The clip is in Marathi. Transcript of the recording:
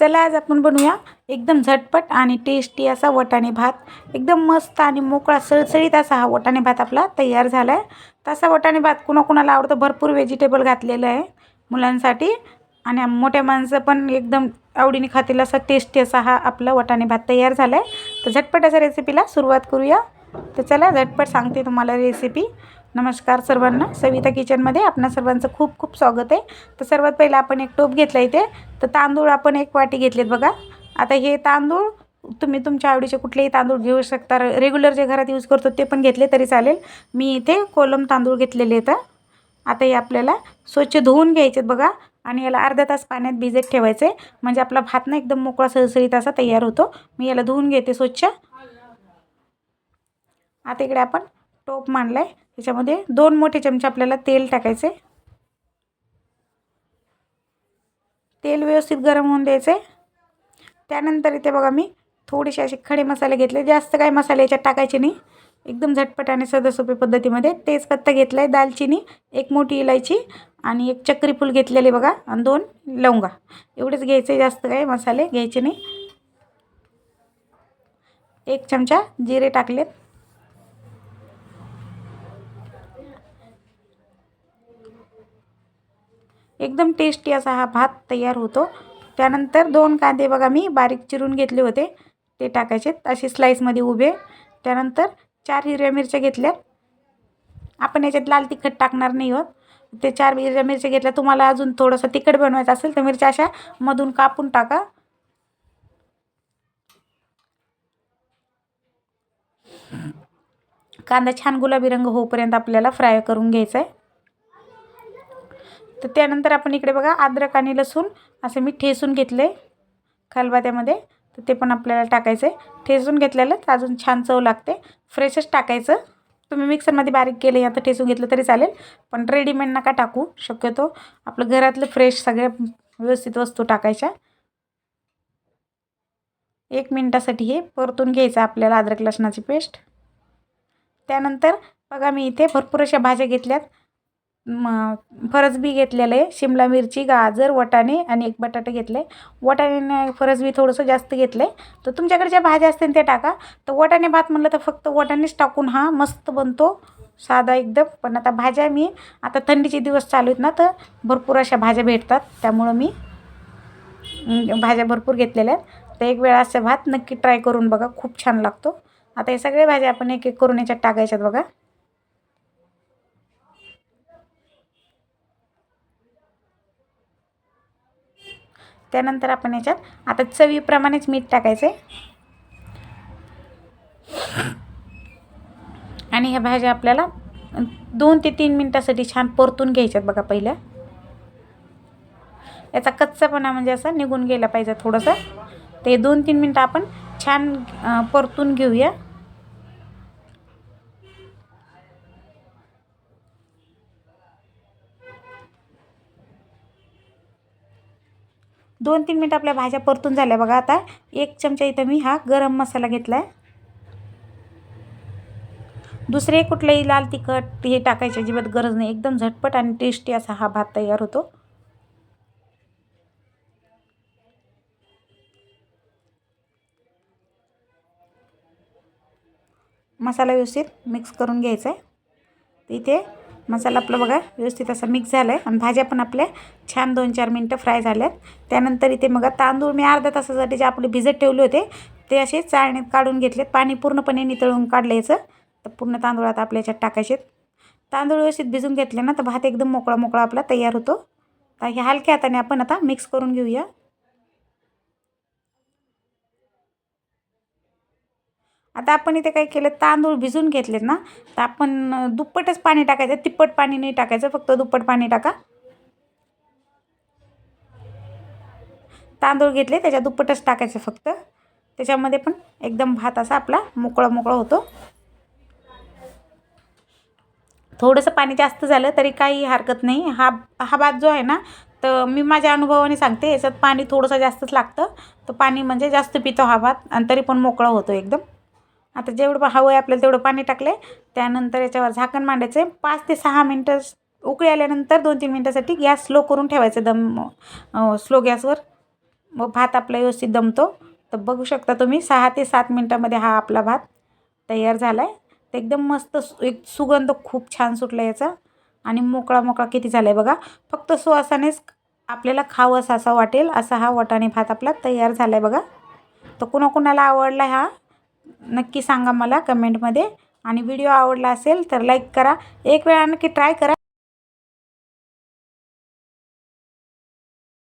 चला आज आपण बनवूया एकदम झटपट आणि टेस्टी असा वाटाणे भात. एकदम मस्त आणि मोकळा सळसळीत असा हा वाटाणे भात आपला तयार झाला आहे. तसा वाटाणे भात कुणाकुणाला आवडतो, भरपूर व्हेजिटेबल घातलेलं आहे मुलांसाठी आणि मोठ्या माणसं पण एकदम आवडीने खातील असा टेस्टी असा हा आपला वाटाणे भात तयार झाला आहे. तर झटपट अशा रेसिपीला सुरुवात करूया. तर चला झटपट सांगते तुम्हाला रेसिपी. नमस्कार सर्वांना, सविता किचनमध्ये आपणा सर्वांचं खूप खूप स्वागत आहे. तर सर्वात पहिला आपण एक टोप घेतला इथे. तर तांदूळ आपण 1 वाटी घेतलेत बघा. आता हे तांदूळ तुम्ही तुमच्या आवडीचे कुठलेही तांदूळ घेऊ शकता. रेग्युलर जे घरात यूज करतो ते पण घेतले तरी चालेल. मी इथे कोलम तांदूळ घेतलेले आहेत. आता हे आपल्याला स्वच्छ धुवून घ्यायचे बघा आणि याला अर्धा तास पाण्यात भिजत ठेवायचे, म्हणजे आपला भात ना एकदम मोकळा सळसळीत असा तयार होतो. मी याला धुवून घेते स्वच्छ. आता इकडे आपण टोप मांडलाय, त्याच्यामध्ये 2 मोठे चमचे आपल्याला तेल टाकायचे. तेल व्यवस्थित गरम होऊन द्यायचे. त्यानंतर इथे बघा मी थोडेसे असे खडे मसाले घेतले. जास्त काही मसाले याच्यात टाकायचे नाही, एकदम झटपट आणि साधेसोपे पद्धतीमध्ये. तेजपत्ता घेतलाय, दालचिनी, 1 मोठी इलायची आणि 1 चक्री फूल घेतलेले बघा आणि 2 लवंगा. एवढेच घ्यायचे, जास्त काही मसाले घ्यायचे नाही. 1 चमचा जिरे टाकलेत. एकदम टेस्टी असा हा भात तयार होतो. त्यानंतर 2 कांदे बघा मी बारीक चिरून घेतले होते, ते टाकायचे असे स्लाइसमध्ये उभे. त्यानंतर 4 हिरव्या मिरच्या घेतल्या. आपण याच्यात लाल तिखट टाकणार नाही आहोत. ते 4 हिरव्या मिरच्या घेतल्या. तुम्हाला अजून थोडंसं तिखट बनवायचं असेल तर मिरच्या अशा मधून कापून टाका. कांदा छान गुलाबी रंग होईपर्यंत आपल्याला फ्राय करून घ्यायचा आहे. तर त्यानंतर आपण इकडे बघा अद्रक आणि लसूण असे मी ठेचून घेतले खलबत्त्यामध्ये. तर ते पण आपल्याला टाकायचं आहे. ठेचून घेतलेलं अजून छान चव लागते. फ्रेशच टाकायचं. तुम्ही मिक्सरमध्ये बारीक केले आता ठेचून घेतलं तरी चालेल, पण रेडीमेड नका टाकू. शक्यतो आपलं घरातलं फ्रेश सगळ्या व्यवस्थित वस्तू टाकायच्या. 1 मिनिटासाठी हे परतून घ्यायचं आपल्याला अद्रक लसणाची पेस्ट. त्यानंतर बघा मी इथे भरपूर अशा भाज्या घेतल्यात. फरसबी घेतलेलं आहे, शिमला मिरची, गाजर, वाटाणे आणि 1 बटाटा घेतलं आहे. वाटाणे फरसबी थोडंसं जास्त घेतलं आहे. तर तुमच्याकडे ज्या भाज्या असतील ते टाका. तर वाटाणे भात म्हटलं तर फक्त वाटाणेच टाकून हा मस्त बनतो, साधा एकदम. पण आता भाज्या मी आता थंडीचे दिवस चालू आहेत ना, तर भरपूर अशा भाज्या भेटतात, त्यामुळं मी भाज्या भरपूर घेतलेल्या आहेत. तर एक वेळा असा भात नक्की ट्राय करून बघा, खूप छान लागतो. आता हे सगळे भाज्या आपण एक एक करून याच्यात टाकायच्यात बघा. त्यानंतर आपण याच्यात आता चवीप्रमाणेच मीठ टाकायचं आहे आणि ह्या भाज्या आपल्याला 2 ते 3 मिनिटासाठी छान परतून घ्यायच्यात बघा. पहिल्या याचा कच्चापणा म्हणजे असा निघून गेला पाहिजे थोडंसं. ते 2-3 मिनिटं आपण छान परतून घेऊया. 2-3 मिनिटं आपल्या भाज्या परतून झाल्या बघा. आता 1 चमचा इथं मी हा गरम मसाला घेतला आहे. दुसरे कुठलेही लाल तिखट हे टाकायची अजिबात गरज नाही. एकदम झटपट आणि टेस्टी असा हा भात तयार होतो. मसाला व्यवस्थित मिक्स करून घ्यायचा आहे. इथे मसाला आपला बघा व्यवस्थित असा मिक्स झाला आहे आणि भाज्या पण आपल्या छान 2-4 मिनिटं फ्राय झाल्यात. त्यानंतर इथे बघा तांदूळ मी अर्ध्या तासासाठी जे आपले भिजत ठेवले होते ते असे चाळणीत काढून घेतलेत. पाणी पूर्णपणे नितळून काढल्याचं. तर पूर्ण तांदूळ आता आपल्या याच्यात टाकायचे. तांदूळ व्यवस्थित भिजून घेतले ना तर भात एकदम मोकळा मोकळा आपला तयार होतो. तर हे हलक्या हाताने आपण आता मिक्स करून घेऊया. आता आपण इथे काय केलं, तांदूळ भिजून घेतलेत ना, तर आपण दुप्पटच पाणी टाकायचं. तिप्पट पाणी नाही टाकायचं, फक्त दुप्पट पाणी टाका. तांदूळ घेतले त्याच्या दुप्पटच टाकायचं फक्त. त्याच्यामध्ये पण एकदम भात असा आपला मोकळा मोकळा होतो. थोडंसं पाणी जास्त झालं तरी काही हरकत नाही. हा भात जो आहे ना, तर मी माझ्या अनुभवाने सांगते, याच्यात पाणी थोडंसं जास्तच लागतं. तर पाणी म्हणजे जास्त पितो हा भात आणि तरी पण मोकळा होतो एकदम. आता जेवढं हवं आहे आपल्याला तेवढं पाणी टाकलं. त्यानंतर याच्यावर झाकण मांडायचं. 5 ते 6 मिनटं उकळी आल्यानंतर 2-3 मिनटासाठी गॅस स्लो करून ठेवायचं, स्लो गॅसवर. भात आपला व्यवस्थित दमतो. तर बघू शकता तुम्ही 6 ते 7 मिनटामध्ये हा आपला भात तयार झाला आहे. तर एकदम मस्त एक सुगंध खूप छान सुटला याचा आणि मोकळा मोकळा किती झाला आहे बघा. फक्त सुवासानेच आपल्याला खावंसं असा वाटेल असा हा वाटाणे भात आपला तयार झाला आहे बघा. तर कुणाकुणाला आवडला हा नक्की सांगा मला कमेंटमध्ये आणि व्हिडिओ आवडला असेल तर लाईक करा. एक वेळा नक्की ट्राय करा.